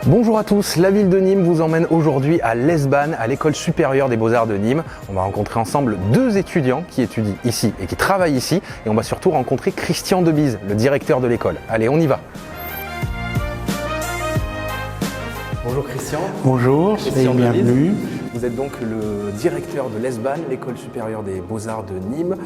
Bonjour à tous, la ville de Nîmes vous emmène aujourd'hui à l'ESBAN, à l'école supérieure des beaux-arts de Nîmes. On va rencontrer ensemble deux étudiants qui étudient ici et qui travaillent ici. Et on va surtout rencontrer Christian Debise, le directeur de l'école. Allez, on y va. Bonjour Christian. Bonjour et bienvenue. Vous êtes donc le directeur de l'ESBAN, l'école supérieure des beaux-arts de Nîmes.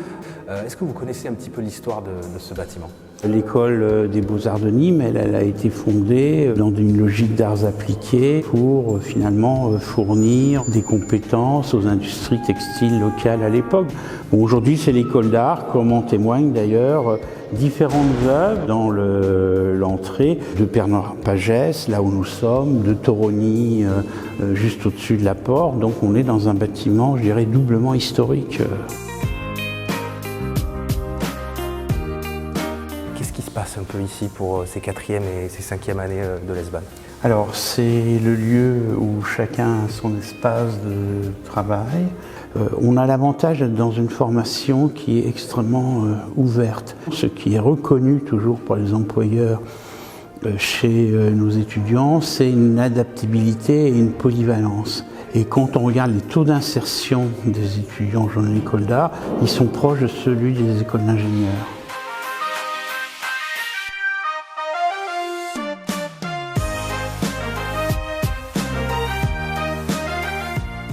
Est-ce que vous connaissez un petit peu l'histoire de ce bâtiment ? L'école des beaux-arts de Nîmes, elle a été fondée dans une logique d'arts appliqués pour finalement fournir des compétences aux industries textiles locales à l'époque. Bon, aujourd'hui, c'est l'école d'art, comme en témoignent d'ailleurs différentes œuvres dans l'entrée de Pernod-Pagès, là où nous sommes, de Toroni, juste au-dessus de la porte. Donc on est dans un bâtiment, je dirais, doublement historique. Qu'est-ce qui se passe un peu ici pour ces 4e et ces 5e années de l'ESBAN ? Alors c'est le lieu où chacun a son espace de travail. On a l'avantage d'être dans une formation qui est extrêmement ouverte. Ce qui est reconnu toujours par les employeurs chez nos étudiants, c'est une adaptabilité et une polyvalence. Et quand on regarde les taux d'insertion des étudiants dans l'école d'art, ils sont proches de celui des écoles d'ingénieurs.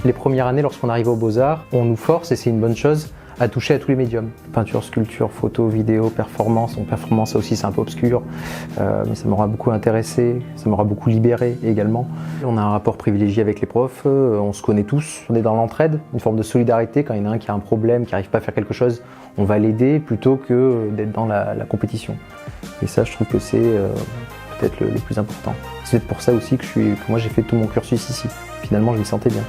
Les premières années, lorsqu'on arrive aux Beaux-Arts, on nous force, et c'est une bonne chose, à toucher à tous les médiums. Peinture, sculpture, photo, vidéo, performance. En performance, ça aussi, c'est un peu obscur, mais ça m'aura beaucoup intéressé, ça m'aura beaucoup libéré également. On a un rapport privilégié avec les profs, on se connaît tous, on est dans l'entraide, une forme de solidarité. Quand il y en a un qui a un problème, qui n'arrive pas à faire quelque chose, on va l'aider plutôt que d'être dans la compétition. Et ça, je trouve que c'est peut-être le plus important. C'est pour ça aussi que moi j'ai fait tout mon cursus ici. Finalement, je m'y sentais bien.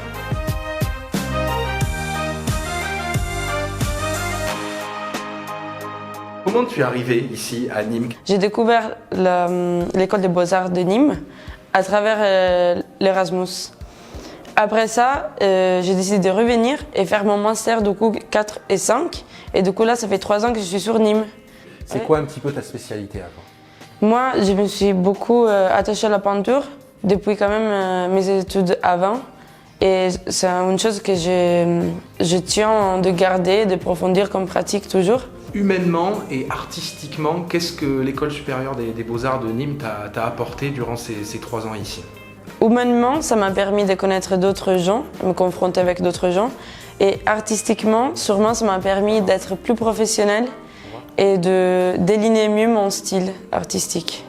Comment tu es arrivé ici à Nîmes ? J'ai découvert l'école des beaux-arts de Nîmes à travers l'Erasmus. Après ça, j'ai décidé de revenir et faire mon master du coup 4 et 5. Et du coup là, ça fait 3 ans que je suis sur Nîmes. C'est quoi un petit peu ta spécialité avant ? Moi, je me suis beaucoup attachée à la peinture depuis quand même mes études avant. Et c'est une chose que je tiens de garder, de approfondir comme pratique toujours. Humainement et artistiquement, qu'est-ce que l'école supérieure des beaux-arts de Nîmes t'a apporté durant ces 3 ans ici ? Humainement, ça m'a permis de connaître d'autres gens, me confronter avec d'autres gens. Et artistiquement, sûrement, ça m'a permis d'être plus professionnelle et de déliner mieux mon style artistique.